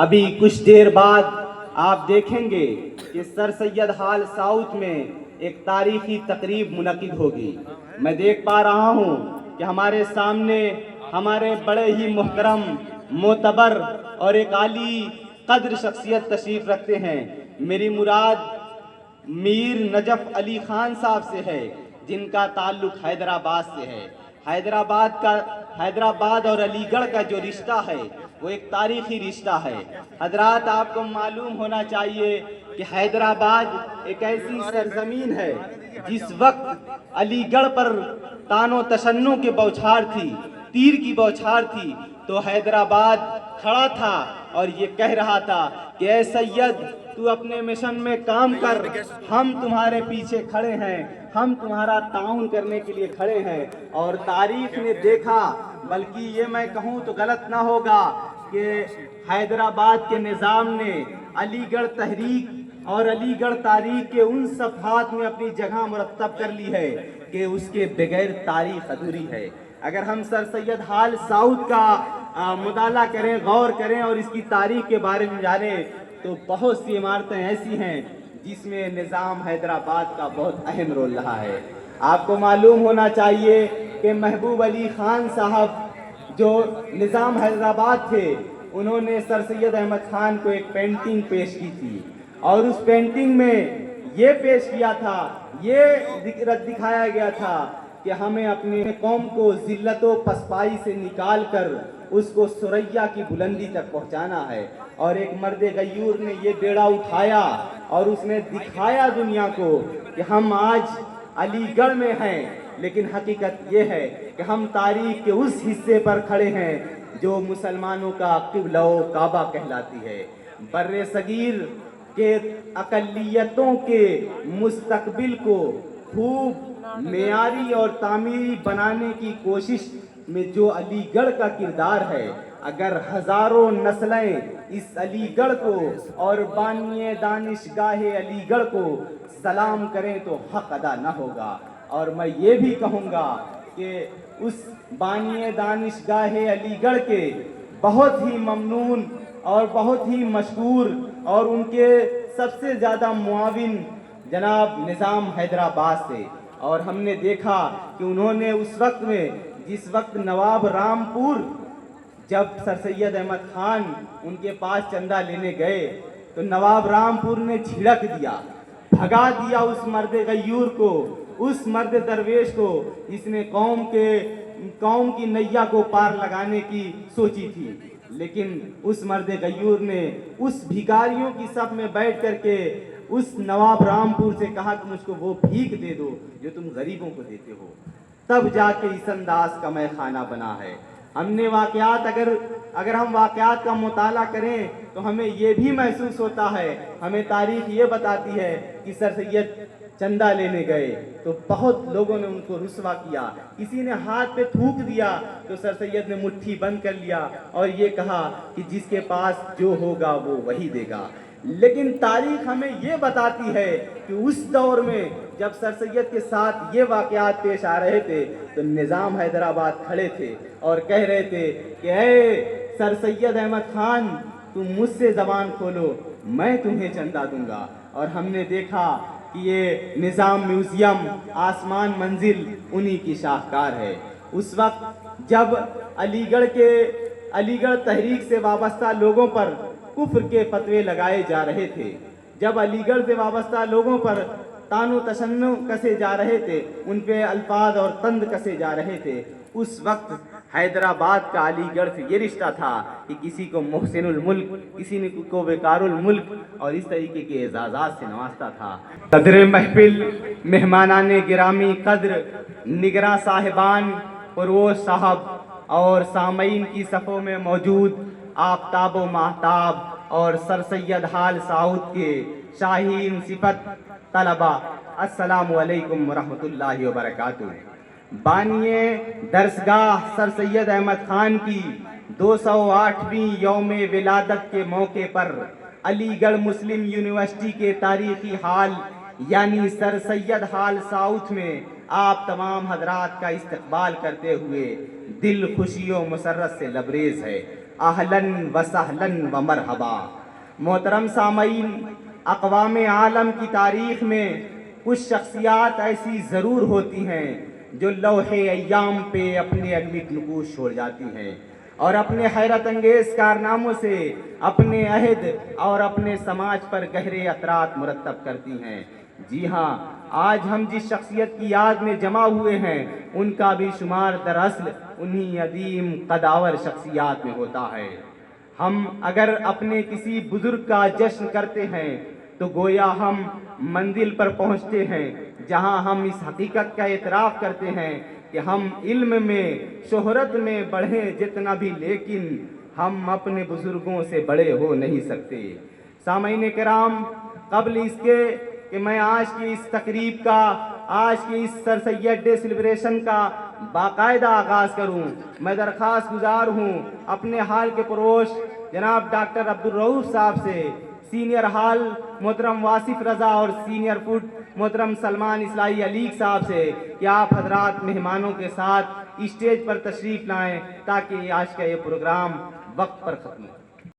ابھی کچھ دیر بعد آپ دیکھیں گے کہ سر سید ہال ساؤتھ میں ایک تاریخی تقریب منعقد ہوگی۔ میں دیکھ پا رہا ہوں کہ ہمارے سامنے ہمارے بڑے ہی محترم، معتبر اور ایک عالی قدر شخصیت تشریف رکھتے ہیں۔ میری مراد میر نجف علی خان صاحب سے ہے، جن کا تعلق حیدرآباد سے ہے۔ حیدرآباد اور علی گڑھ کا جو رشتہ ہے وہ ایک تاریخی رشتہ ہے۔ حضرات، آپ کو معلوم ہونا چاہیے کہ حیدرآباد ایک ایسی سرزمین ہے جس وقت علی گڑھ پر طعن و تشنع کی بوچھار تھی، تیر کی بوچھار تھی، تو حیدرآباد کھڑا تھا اور یہ کہہ رہا تھا کہ اے سید، تو اپنے مشن میں کام کر، ہم تمہارے پیچھے کھڑے ہیں، ہم تمہارا تعاون کرنے کے لیے کھڑے ہیں۔ اور تاریخ نے دیکھا، بلکہ یہ میں کہوں تو غلط نہ ہوگا کہ حیدرآباد کے نظام نے علی گڑھ تحریک اور علی گڑھ تاریخ کے ان صفحات میں اپنی جگہ مرتب کر لی ہے کہ اس کے بغیر تاریخ ادھوری ہے۔ اگر ہم سر سید ہال ساؤتھ کا مطالعہ کریں، غور کریں اور اس کی تاریخ کے بارے میں جانیں، تو بہت سی عمارتیں ایسی ہیں جس میں نظام حیدرآباد کا بہت اہم رول رہا ہے۔ آپ کو معلوم ہونا چاہیے کہ محبوب علی خان صاحب جو نظام حیدرآباد تھے، انہوں نے سر سید احمد خان کو ایک پینٹنگ پیش کی تھی، اور اس پینٹنگ میں یہ پیش کیا تھا، یہ دکھایا گیا تھا کہ ہمیں اپنے قوم کو ذلت و پسپائی سے نکال کر اس کو ثریا کی بلندی تک پہنچانا ہے۔ اور ایک مرد غیور نے یہ بیڑا اٹھایا اور اس نے دکھایا دنیا کو کہ ہم آج علی گڑھ میں ہیں، لیکن حقیقت یہ ہے کہ ہم تاریخ کے اس حصے پر کھڑے ہیں جو مسلمانوں کا قبلہ و کعبہ کہلاتی ہے۔ بر صغیر کے اقلیتوں کے مستقبل کو خوب معیاری اور تعمیری بنانے کی کوشش میں جو علی گڑھ کا کردار ہے، اگر ہزاروں نسلیں اس علی گڑھ کو اور بانی دانشگاہ علی گڑھ کو سلام کریں تو حق ادا نہ ہوگا۔ اور میں یہ بھی کہوں گا کہ اس بانی دانشگاہ علی گڑھ کے بہت ہی ممنون اور بہت ہی مشکور اور ان کے سب سے زیادہ معاون جناب نظام حیدرآباد سے۔ اور ہم نے دیکھا کہ انہوں نے اس وقت میں، جس وقت نواب رامپور جب سر سید احمد خان ان کے پاس چندہ لینے گئے تو نواب رامپور نے جھڑک دیا، بھگا دیا اس مرد غیور کو، اس مرد درویش کو جس نے قوم کی نیا کو پار لگانے کی سوچی تھی۔ لیکن اس مرد غیور نے اس بھکاریوں کی صف میں بیٹھ کر کے اس نواب رامپور سے کہا کہ مجھ کو وہ بھیک دے دو جو تم غریبوں کو دیتے ہو۔ تب جا کے اس انداز کا میں خانہ بنا ہے۔ ہم نے واقعات اگر ہم واقعات کا مطالعہ کریں تو ہمیں یہ بھی محسوس ہوتا ہے، ہمیں تاریخ یہ بتاتی ہے کہ سر سید چندہ لینے گئے تو بہت لوگوں نے ان کو رسوا کیا، کسی نے ہاتھ پہ تھوک دیا تو سر سید نے مٹھی بند کر لیا اور یہ کہا کہ جس کے پاس جو ہوگا وہ وہی دے گا۔ لیکن تاریخ ہمیں یہ بتاتی ہے کہ اس دور میں جب سر سید کے ساتھ یہ واقعات پیش آ رہے تھے تو نظام حیدرآباد کھڑے تھے اور کہہ رہے تھے کہ اے سر سید احمد خان، تم مجھ سے زبان کھولو، میں تمہیں چندہ دوں گا۔ اور ہم نے دیکھا کہ یہ نظام میوزیم، آسمان منزل انہی کی شاہکار ہے۔ اس وقت جب علی گڑھ تحریک سے وابستہ لوگوں پر کفر کے فتوے لگائے جا رہے تھے، جب علی گڑھ سے وابستہ لوگوں پر طعن و تشنع کسے جا رہے تھے، ان پہ الفاظ اور طنز کسے جا رہے تھے، اس وقت حیدرآباد کا علی گڑھ سے یہ رشتہ تھا کہ کسی کو محسن الملک، کسی کو وقار الملک اور اس طریقے کے اعزازات سے نوازتا تھا۔ صدر محفل، مہمانان گرامی قدر، نگراں صاحبان، پرووز صاحب اور سامعین کی صفوں میں موجود آفتاب و ماہتاب اور سر سید ہال ساؤتھ کے شاہین صفت طلبہ، السلام علیکم ورحمۃ اللہ وبرکاتہ۔ بانی درسگاہ سر سید احمد خان کی 208ویں یوم ولادت کے موقع پر علی گڑھ مسلم یونیورسٹی کے تاریخی ہال یعنی سر سید ہال ساؤتھ میں آپ تمام حضرات کا استقبال کرتے ہوئے دل خوشی و مسرت سے لبریز ہے۔ اہلاً و سہلاً و مرحبا۔ محترم سامعین، اقوام عالم کی تاریخ میں کچھ شخصیات ایسی ضرور ہوتی ہیں جو لوح ایام پہ اپنے المٹ نقوش چھوڑ جاتی ہیں اور اپنے حیرت انگیز کارناموں سے اپنے عہد اور اپنے سماج پر گہرے اثرات مرتب کرتی ہیں۔ جی ہاں، آج ہم جس شخصیت کی یاد میں جمع ہوئے ہیں ان کا بھی شمار دراصل انہی عظیم قداور شخصیات میں ہوتا ہے۔ ہم اگر اپنے کسی بزرگ کا جشن کرتے ہیں تو گویا ہم منزل پر پہنچتے ہیں جہاں ہم اس حقیقت کا اعتراف کرتے ہیں کہ ہم علم میں، شہرت میں بڑھیں جتنا بھی، لیکن ہم اپنے بزرگوں سے بڑے ہو نہیں سکتے۔ سامعین کرام، قبل اس کے کہ میں آج کی اس تقریب کا، آج کی اس سر سید ڈے سیلیبریشن کا باقاعدہ آغاز کروں، میں درخواست گزار ہوں اپنے ہال کے پروش جناب ڈاکٹر عبدالرؤف صاحب سے، سینئر ہال محترم واصف رضا اور سینئر فوڈ محترم سلمان اصلاحی علیق صاحب سے کہ آپ حضرات مہمانوں کے ساتھ اسٹیج پر تشریف لائیں تاکہ آج کا یہ پروگرام وقت پر ختم ہو۔